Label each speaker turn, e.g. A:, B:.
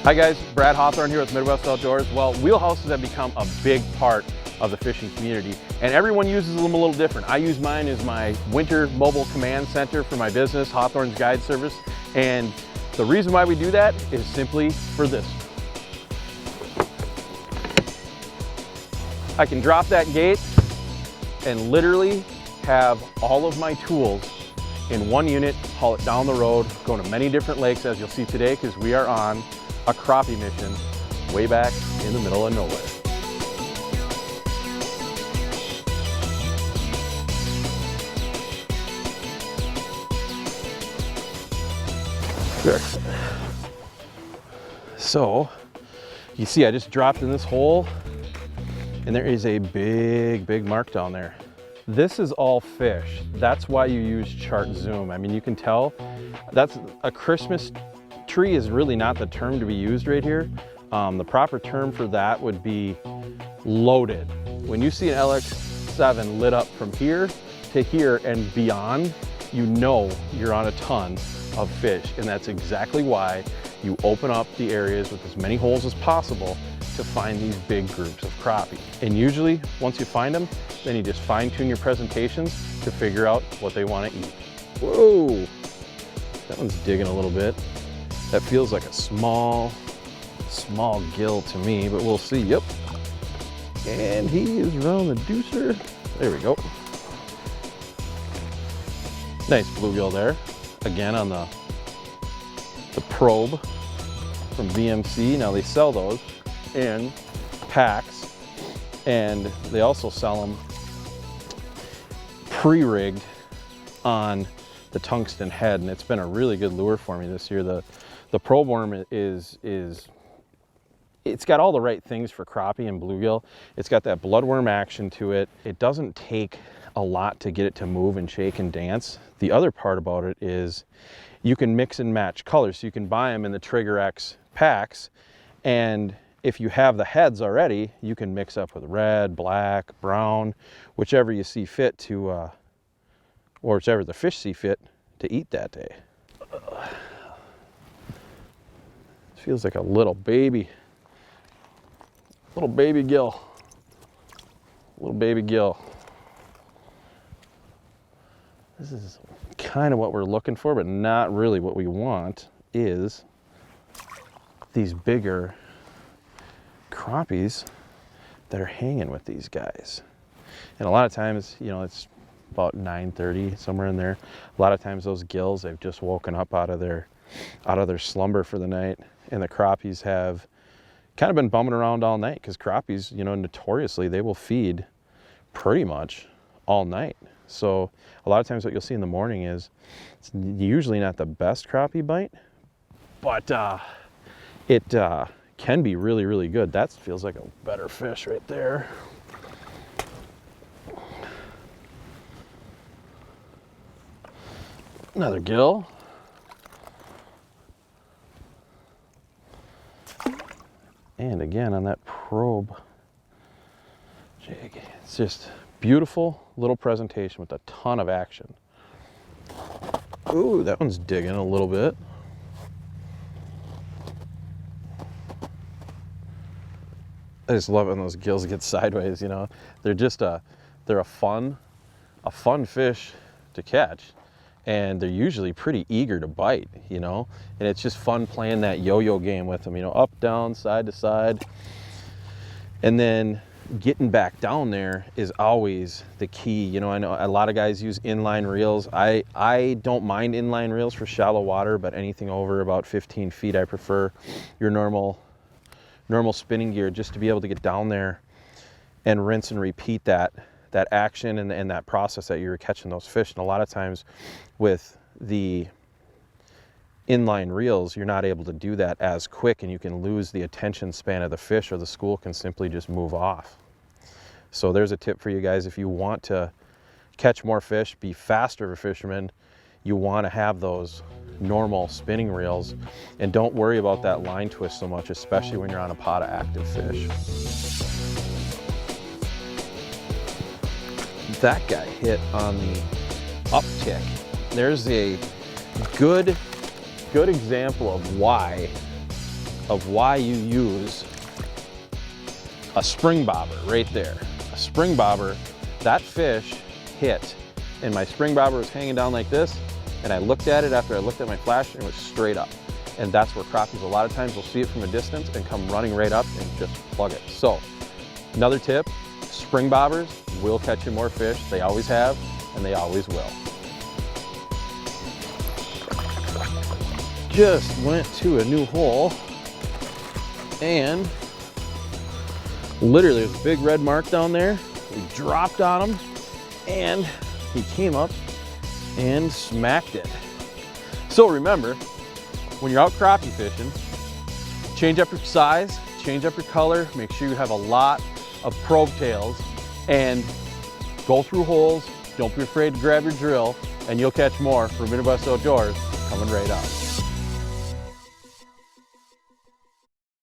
A: Hi guys, Brad Hawthorne here with Midwest Outdoors. Well, wheelhouses have become a big part of the fishing community, and everyone uses them a little different. I use mine as my winter mobile command center for my business, Hawthorne's Guide Service, and the reason why we do that is simply for this. I can drop that gate and literally have all of my tools in one unit, haul it down the road, go to many different lakes as you'll see today, because we are on a crappie mission way back in the middle of nowhere. There. So you see I just dropped in this hole and there is a big mark down there. This is all fish. That's why you use chart zoom. I mean, you can tell that's a Christmas tree is really not the term to be used right here. The proper term for that would be loaded. When you see an LX7 lit up from here to here and beyond, you know you're on a ton of fish. And that's exactly why you open up the areas with as many holes as possible to find these big groups of crappie. And usually once you find them, then you just fine tune your presentations to figure out what they want to eat. Whoa, that one's digging a little bit. That feels like a small gill to me, but we'll see. Yep. And he is around the deucer. There we go. Nice bluegill there. Again on the probe from VMC. Now they sell those in packs, and they also sell them pre-rigged on the tungsten head, and it's been a really good lure for me this year. The probe worm it's got all the right things for crappie and bluegill. It's got that bloodworm action to it. It doesn't take a lot to get it to move and shake and dance. The other part about it is you can mix and match colors. So you can buy them in the Trigger X packs, and if you have the heads already, you can mix up with red, black, brown, whichever you see fit to, or whichever the fish see fit to eat that day. Feels like a little baby gill. Little baby gill. This is kind of what we're looking for, but not really what we want. Is these bigger crappies that are hanging with these guys. And a lot of times, you know, it's about 9:30, somewhere in there. A lot of times those gills, they've just woken up out of their slumber for the night, and the crappies have kind of been bumming around all night, because crappies, you know, notoriously they will feed pretty much all night. So a lot of times what you'll see in the morning is it's usually not the best crappie bite, but it can be really good. That feels like a better fish right there. Another gill. And again on that probe jig. It's just beautiful little presentation with a ton of action. Ooh, that one's digging a little bit. I just love it when those gills get sideways, you know. They're just they're a fun fish to catch, and they're usually pretty eager to bite, you know. And it's just fun playing that yo-yo game with them, you know, up, down, side to side. And then getting back down there is always the key. You know, I know a lot of guys use inline reels. I don't mind inline reels for shallow water, but anything over about 15 feet, I prefer your normal spinning gear, just to be able to get down there and rinse and repeat that action and that process that you're catching those fish. And a lot of times with the inline reels, you're not able to do that as quick, and you can lose the attention span of the fish, or the school can simply just move off. So there's a tip for you guys. If you want to catch more fish, be faster of a fisherman, you want to have those normal spinning reels, and don't worry about that line twist so much, especially when you're on a pot of active fish. That guy hit on the uptick. There's a good example of why of why you use a spring bobber right there. A spring bobber, that fish hit, and my spring bobber was hanging down like this, and I looked at it after I looked at my flash, and it was straight up. And that's where crappies, a lot of times, will see it from a distance and come running right up and just plug it. So, another tip, spring bobbers will catch you more fish. They always have, and they always will. Just went to a new hole, and literally there's a big red mark down there. We dropped on him, and he came up and smacked it. So remember, when you're out crappie fishing, change up your size, change up your color, make sure you have a lot of probe tails, and go through holes. Don't be afraid to grab your drill, and you'll catch more for Midwest Outdoors coming right up.